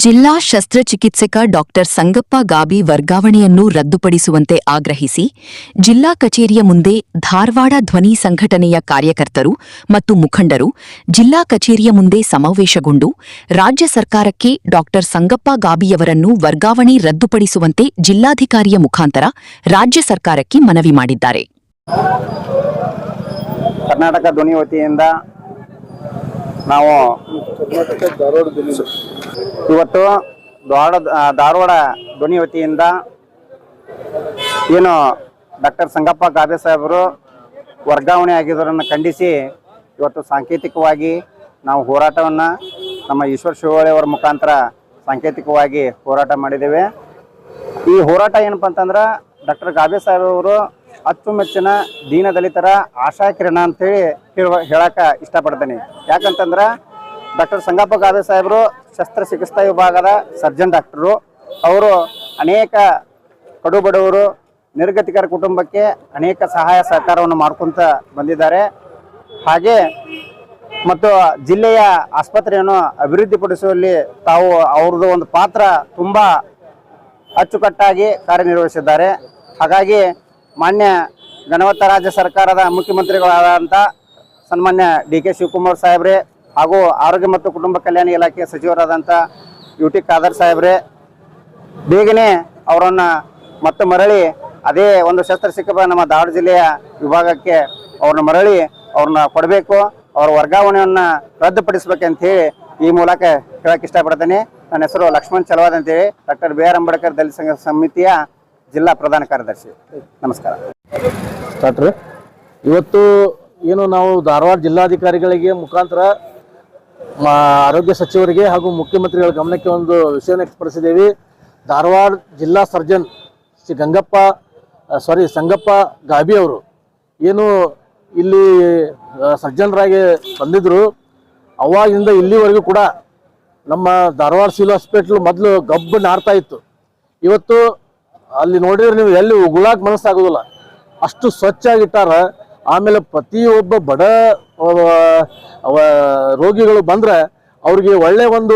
ಜಿಲ್ಲಾ ಶಸ್ತ್ರಚಿಕಿತ್ಸಕ ಡಾಕ್ಟರ್ ಸಂಗಪ್ಪ ಗಾಬಿ ವರ್ಗಾವಣೆಯನ್ನು ರದ್ದುಪಡಿಸುವಂತೆ ಆಗ್ರಹಿಸಿ ಜಿಲ್ಲಾ ಕಚೇರಿಯ ಮುಂದೆ ಧಾರವಾಡ ಧ್ವನಿ ಸಂಘಟನೆಯ ಕಾರ್ಯಕರ್ತರು ಮತ್ತು ಮುಖಂಡರು ಜಿಲ್ಲಾ ಕಚೇರಿಯ ಮುಂದೆ ಸಮಾವೇಶಗೊಂಡು ರಾಜ್ಯ ಸರ್ಕಾರಕ್ಕೆ ಡಾಕ್ಟರ್ ಸಂಗಪ್ಪ ಗಾಬಿಯವರನ್ನು ವರ್ಗಾವಣೆ ರದ್ದುಪಡಿಸುವಂತೆ ಜಿಲ್ಲಾಧಿಕಾರಿಯ ಮುಖಾಂತರ ರಾಜ್ಯ ಸರ್ಕಾರಕ್ಕೆ ಮನವಿ ಮಾಡಿದ್ದಾರೆ. ಕರ್ನಾಟಕ ಧ್ವನಿ ವತಿಯಿಂದ ನಾವು ಇವತ್ತು ಧಾರವಾಡ ಧ್ವನಿ ವತಿಯಿಂದ ಏನು ಡಾಕ್ಟರ್ ಸಂಗಪ್ಪ ಗಾಬೆ ಸಾಹೇಬರು ವರ್ಗಾವಣೆ ಆಗಿದ್ದರನ್ನು ಖಂಡಿಸಿ ಇವತ್ತು ಸಾಂಕೇತಿಕವಾಗಿ ನಾವು ಹೋರಾಟವನ್ನು ನಮ್ಮ ಈಶ್ವರ್ ಶಿವೋಳೆ ಅವರ ಮುಖಾಂತರ ಸಾಂಕೇತಿಕವಾಗಿ ಹೋರಾಟ ಮಾಡಿದ್ದೇವೆ. ಈ ಹೋರಾಟ ಏನಪ್ಪ ಅಂತಂದ್ರೆ ಡಾಕ್ಟರ್ ಗಾಬೆ ಸಾಹೇಬರು ಅಚ್ಚುಮೆಚ್ಚಿನ ದೀನದಲಿತರ ಆಶಾ ಕಿರಣ ಅಂತೇಳಿ ಹೇಳಕ್ಕೆ ಇಷ್ಟಪಡ್ತೇನೆ. ಯಾಕಂತಂದ್ರೆ ಡಾಕ್ಟರ್ ಸಂಗಪ್ಪ ಗಾಬೆ ಸಾಹೇಬರು ಶಸ್ತ್ರಚಿಕಿತ್ಸಾ ವಿಭಾಗದ ಸರ್ಜನ್ ಡಾಕ್ಟರು. ಅವರು ಅನೇಕ ಕಡು ಬಡವರು ನಿರ್ಗತಿಕರ ಕುಟುಂಬಕ್ಕೆ ಅನೇಕ ಸಹಾಯ ಸಹಕಾರವನ್ನು ಮಾಡ್ಕೊತ ಬಂದಿದ್ದಾರೆ. ಹಾಗೆ ಮತ್ತು ಜಿಲ್ಲೆಯ ಆಸ್ಪತ್ರೆಯನ್ನು ಅಭಿವೃದ್ಧಿಪಡಿಸುವಲ್ಲಿ ತಾವು ಅವ್ರದ್ದು ಒಂದು ಪಾತ್ರ ತುಂಬ ಅಚ್ಚುಕಟ್ಟಾಗಿ ಕಾರ್ಯನಿರ್ವಹಿಸಿದ್ದಾರೆ. ಹಾಗಾಗಿ ಮಾನ್ಯ ಗಣವತ್ತ ರಾಜ್ಯ ಸರ್ಕಾರದ ಮುಖ್ಯಮಂತ್ರಿಗಳಾದಂಥ ಸನ್ಮಾನ್ಯ ಡಿ.ಕೆ. ಶಿವಕುಮಾರ್ ಸಾಹೇಬ್ರೆ ಹಾಗೂ ಆರೋಗ್ಯ ಮತ್ತು ಕುಟುಂಬ ಕಲ್ಯಾಣ ಇಲಾಖೆ ಸಚಿವರಾದಂಥ ಯು.ಟಿ. ಖಾದರ್ ಸಾಹೇಬ್ರೆ ಬೇಗನೆ ಅವರನ್ನು ಮತ್ತೆ ಮರಳಿ ಅದೇ ಒಂದು ಶಸ್ತ್ರಚಿಕಿತ್ಸಕ ನಮ್ಮ ಧಾರವಾಡ ಜಿಲ್ಲೆಯ ವಿಭಾಗಕ್ಕೆ ಅವ್ರನ್ನ ಮರಳಿ ಅವ್ರನ್ನ ಕೊಡಬೇಕು, ಅವ್ರ ವರ್ಗಾವಣೆಯನ್ನು ರದ್ದುಪಡಿಸಬೇಕಂತ ಹೇಳಿ ಈ ಮೂಲಕ ಹೇಳಕ್ಕೆ ಇಷ್ಟಪಡ್ತೇನೆ. ನನ್ನ ಹೆಸರು ಲಕ್ಷ್ಮಣ್ ಚಲವಾದ್ ಅಂತೇಳಿ ಡಾಕ್ಟರ್ ಬಿ.ಆರ್. ಅಂಬೇಡ್ಕರ್ ದಲಿತ ಸಂಘ ಸಮಿತಿಯ ಜಿಲ್ಲಾ ಪ್ರಧಾನ ಕಾರ್ಯದರ್ಶಿ. ನಮಸ್ಕಾರ. ಡಾಕ್ಟ್ರೆ, ಇವತ್ತು ಏನು ನಾವು ಧಾರವಾಡ ಜಿಲ್ಲಾಧಿಕಾರಿಗಳಿಗೆ ಮುಖಾಂತರ ಆರೋಗ್ಯ ಸಚಿವರಿಗೆ ಹಾಗೂ ಮುಖ್ಯಮಂತ್ರಿಗಳ ಗಮನಕ್ಕೆ ಒಂದು ವಿಷಯವನ್ನು ವ್ಯಕ್ತಪಡಿಸಿದ್ದೇವೆ. ಧಾರವಾಡ ಜಿಲ್ಲಾ ಸರ್ಜನ್ ಶ್ರೀ ಸಂಗಪ್ಪ ಗಾಬಿ ಅವರು ಏನು ಇಲ್ಲಿ ಸರ್ಜನ್ರಾಗಿ ಬಂದಿದ್ರು, ಅವಾಗಿಂದ ಇಲ್ಲಿವರೆಗೂ ಕೂಡ ನಮ್ಮ ಧಾರವಾಡ ಸಿವಿಲ್ ಹಾಸ್ಪಿಟ್ಲ್ ಮೊದಲು ಗಬ್ಬು ನಾರ್ತಾ ಇತ್ತು. ಇವತ್ತು ಅಲ್ಲಿ ನೋಡಿದ್ರೆ ನೀವು ಎಲ್ಲಿ ಉಗುಳಾಕ ಮನಸ್ಸಾಗೋದಿಲ್ಲ, ಅಷ್ಟು ಸ್ವಚ್ಛಾಗಿಟ್ಟಾರ. ಆಮೇಲೆ ಪ್ರತಿಯೊಬ್ಬ ಬಡ ರೋಗಿಗಳು ಬಂದರೆ ಅವ್ರಿಗೆ ಒಳ್ಳೆ ಒಂದು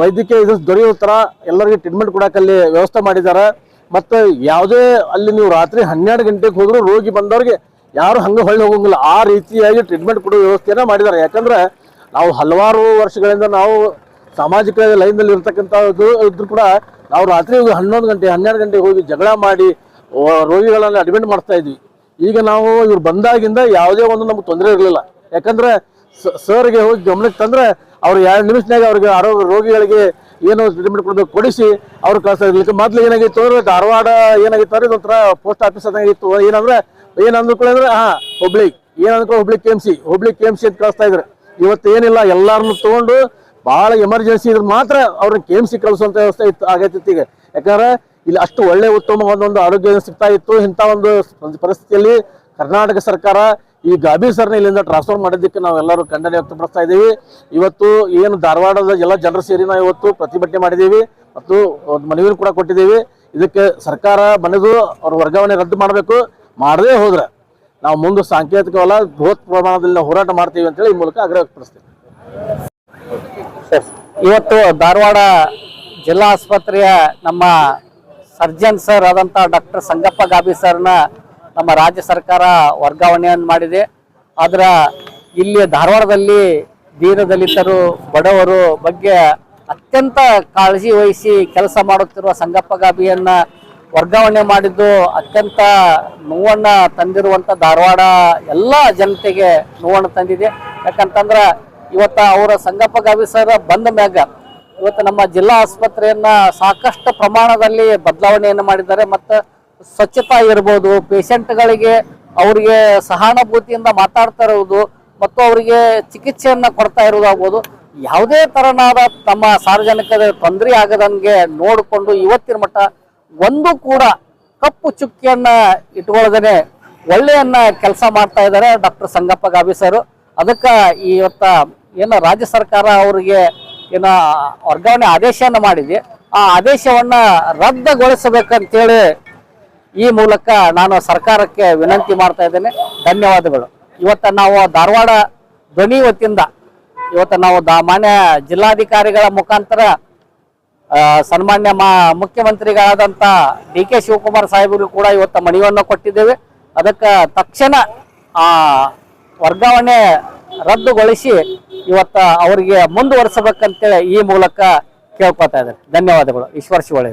ವೈದ್ಯಕೀಯ ಇದು ದೊರೆಯೋ ಥರ ಎಲ್ಲರಿಗೆ ಟ್ರೀಟ್ಮೆಂಟ್ ಕೊಡೋಕಲ್ಲಿ ವ್ಯವಸ್ಥೆ ಮಾಡಿದ್ದಾರೆ. ಮತ್ತು ಯಾವುದೇ ಅಲ್ಲಿ ನೀವು ರಾತ್ರಿ 12 ಗಂಟೆಗೆ ಹೋದರೂ ರೋಗಿ ಬಂದವ್ರಿಗೆ ಯಾರು ಹಂಗೆ ಹೊಳ್ಳಿ ಹೋಗೋಂಗಿಲ್ಲ, ಆ ರೀತಿಯಾಗಿ ಟ್ರೀಟ್ಮೆಂಟ್ ಕೊಡೋ ವ್ಯವಸ್ಥೆಯನ್ನು ಮಾಡಿದ್ದಾರೆ. ಯಾಕಂದರೆ ನಾವು ಹಲವಾರು ವರ್ಷಗಳಿಂದ ನಾವು ಸಾಮಾಜಿಕ ಲೈನ್ನಲ್ಲಿ ಇರ್ತಕ್ಕಂಥದ್ದು ಇದ್ರೂ ಕೂಡ ನಾವು ರಾತ್ರಿ 11 ಗಂಟೆ 12 ಗಂಟೆಗೆ ಹೋಗಿ ಜಗಳ ಮಾಡಿ ರೋಗಿಗಳನ್ನು ಅಡ್ಮಿಟ್ ಮಾಡ್ತಾ ಇದ್ವಿ. ಈಗ ನಾವು ಇವ್ರು ಬಂದಾಗಿಂದ ಯಾವುದೇ ಒಂದು ನಮ್ಗೆ ತೊಂದರೆ ಇರಲಿಲ್ಲ. ಯಾಕಂದರೆ ಸರ್ಗೆ ಹೋಗಿ ಗಮನಕ್ಕೆ ತಂದರೆ ಅವ್ರು 2 ನಿಮಿಷನಾಗ ಅವ್ರಿಗೆ ರೋಗಿಗಳಿಗೆ ಏನು ಟ್ರೀಟ್ಮೆಂಟ್ ಕೊಡಬೇಕು ಕೊಡಿಸಿ ಅವ್ರು ಕಳಿಸ್ತಾ. ಮೊದಲು ಏನಾಗಿತ್ತು ಅಂದ್ರೆ ಧಾರವಾಡ ಏನಾಗಿತ್ತು ಅಂದ್ರೆ ಇದೊಂಥರ ಪೋಸ್ಟ್ ಆಫೀಸ್ ಅದಾಗಿತ್ತು. ಏನು ಅಂದ್ಕೊಳ್ಳಿ Hubli Hubli K M C ಅಂತ ಕಳಿಸ್ತಾ ಇದ್ರು. ಇವತ್ತು ಏನಿಲ್ಲ, ಎಲ್ಲರನ್ನು ತೊಗೊಂಡು ಭಾಳ ಎಮರ್ಜೆನ್ಸಿ ಇದ್ರೆ ಮಾತ್ರ ಅವ್ರನ್ನ ಕೆ ಎಮ್ ಸಿ ಕಳಿಸುವಂಥ ವ್ಯವಸ್ಥೆ ಆಗೈತಿತ್ತು ಈಗ. ಯಾಕಂದ್ರೆ ಇಲ್ಲಿ ಅಷ್ಟು ಒಳ್ಳೆ ಉತ್ತಮವಾದೊಂದು ಆರೋಗ್ಯ ಸಿಗ್ತಾ ಇತ್ತು. ಇಂಥ ಒಂದು ಪರಿಸ್ಥಿತಿಯಲ್ಲಿ ಕರ್ನಾಟಕ ಸರ್ಕಾರ ಈ ಗಾಬಿ ಸರ್ನ ಇಲ್ಲಿಂದ ಟ್ರಾನ್ಸ್ಫರ್ ಮಾಡೋದಕ್ಕೆ ನಾವೆಲ್ಲರೂ ಖಂಡನೆ ವ್ಯಕ್ತಪಡಿಸ್ತಾ ಇದ್ದೀವಿ. ಇವತ್ತು ಏನು ಧಾರವಾಡದ ಎಲ್ಲ ಜನರು ಸೇರಿ ನಾವು ಇವತ್ತು ಪ್ರತಿಭಟನೆ ಮಾಡಿದ್ದೀವಿ ಮತ್ತು ಮನವಿಯನ್ನು ಕೂಡ ಕೊಟ್ಟಿದ್ದೀವಿ. ಇದಕ್ಕೆ ಸರ್ಕಾರ ಮನೆದು ಅವ್ರ ವರ್ಗಾವಣೆ ರದ್ದು ಮಾಡಬೇಕು. ಮಾಡದೇ ಹೋದ್ರೆ ನಾವು ಮುಂದೆ ಸಾಂಕೇತಿಕವಲ್ಲ ಬೃಹತ್ ಪ್ರಮಾಣದಲ್ಲಿ ನಾವು ಹೋರಾಟ ಮಾಡ್ತೀವಿ ಅಂತೇಳಿ ಈ ಮೂಲಕ ಆಗ್ರಹ ವ್ಯಕ್ತಪಡಿಸ್ತೀವಿ. ಇವತ್ತು ಧಾರವಾಡ ಜಿಲ್ಲಾ ಆಸ್ಪತ್ರೆಯ ನಮ್ಮ ಸರ್ಜನ್ ಸರ್ ಆದಂಥ ಡಾಕ್ಟರ್ ಸಂಗಪ್ಪ ಗಾಬಿ ಸರ್ನ ನಮ್ಮ ರಾಜ್ಯ ಸರ್ಕಾರ ವರ್ಗಾವಣೆಯನ್ನು ಮಾಡಿದೆ. ಆದ್ರೆ ಇಲ್ಲಿ ಧಾರವಾಡದಲ್ಲಿ ದೀನದಲಿತರು ಬಡವರು ಬಗ್ಗೆ ಅತ್ಯಂತ ಕಾಳಜಿ ವಹಿಸಿ ಕೆಲಸ ಮಾಡುತ್ತಿರುವ ಸಂಗಪ್ಪ ಗಾಬಿಯನ್ನ ವರ್ಗಾವಣೆ ಮಾಡಿದ್ದು ಅತ್ಯಂತ ನೋವನ್ನು ತಂದಿರುವಂಥ ಧಾರವಾಡ ಎಲ್ಲ ಜನತೆಗೆ ನೋವನ್ನು ತಂದಿದೆ. ಯಾಕಂತಂದ್ರೆ ಇವತ್ತು ಅವರ ಸಂಗಪ್ಪ ಗಾಬಿ ಸರ್ ಬಂದ ಮ್ಯಾಗ ಇವತ್ತು ನಮ್ಮ ಜಿಲ್ಲಾ ಆಸ್ಪತ್ರೆಯನ್ನ ಸಾಕಷ್ಟು ಪ್ರಮಾಣದಲ್ಲಿ ಬದಲಾವಣೆಯನ್ನು ಮಾಡಿದ್ದಾರೆ. ಮತ್ತು ಸ್ವಚ್ಛತಾ ಇರ್ಬೋದು, ಪೇಷಂಟ್ಗಳಿಗೆ ಅವರಿಗೆ ಸಹಾನುಭೂತಿಯಿಂದ ಮಾತಾಡ್ತಾ ಇರುವುದು ಮತ್ತು ಅವರಿಗೆ ಚಿಕಿತ್ಸೆಯನ್ನು ಕೊಡ್ತಾ ಇರೋದಾಗ್ಬೋದು, ಯಾವುದೇ ತರನಾದ ತಮ್ಮ ಸಾರ್ವಜನಿಕರ ತೊಂದರೆ ಆಗದಂಗೆ ನೋಡಿಕೊಂಡು ಇವತ್ತಿನ ಮಟ್ಟ ಒಂದು ಕೂಡ ಕಪ್ಪು ಚುಕ್ಕಿಯನ್ನ ಇಟ್ಕೊಳ್ಳದೇ ಒಳ್ಳೆಯನ್ನ ಕೆಲಸ ಮಾಡ್ತಾ ಇದ್ದಾರೆ ಡಾಕ್ಟರ್ ಸಂಗಪ್ಪ ಗಾಬಿ ಸರ್. ಅದಕ್ಕೆ ಇವತ್ತ ಏನು ರಾಜ್ಯ ಸರ್ಕಾರ ಅವರಿಗೆ ಏನು ವರ್ಗಾವಣೆ ಆದೇಶವನ್ನು ಮಾಡಿದೆ, ಆ ಆದೇಶವನ್ನು ರದ್ದುಗೊಳಿಸಬೇಕಂತೇಳಿ ಈ ಮೂಲಕ ನಾನು ಸರ್ಕಾರಕ್ಕೆ ವಿನಂತಿ ಮಾಡ್ತಾ ಇದ್ದೇನೆ. ಧನ್ಯವಾದಗಳು. ಇವತ್ತು ನಾವು ಧಾರವಾಡ ಧ್ವನಿ ವತಿಯಿಂದ ಇವತ್ತು ನಾವು ಮಾನ್ಯ ಜಿಲ್ಲಾಧಿಕಾರಿಗಳ ಮುಖಾಂತರ ಸನ್ಮಾನ್ಯ ಮುಖ್ಯಮಂತ್ರಿಗಳಾದಂಥ ಡಿ ಕೆ ಶಿವಕುಮಾರ್ ಸಾಹೇಬರು ಕೂಡ ಇವತ್ತು ಮನವಿಯನ್ನು ಕೊಟ್ಟಿದ್ದೇವೆ. ಅದಕ್ಕೆ ತಕ್ಷಣ ವರ್ಗಾವಣೆ ರದ್ದುಗೊಳಿಸಿ ಇವತ್ತು ಅವರಿಗೆ ಮುಂದುವರಿಸಬೇಕಂತೇಳಿ ಈ ಮೂಲಕ ಕೇಳ್ಕೊತಾ ಇದ್ದಾರೆ. ಧನ್ಯವಾದಗಳು. ಈಶ್ವರ್ ಶಿವಳ್ಳಿ.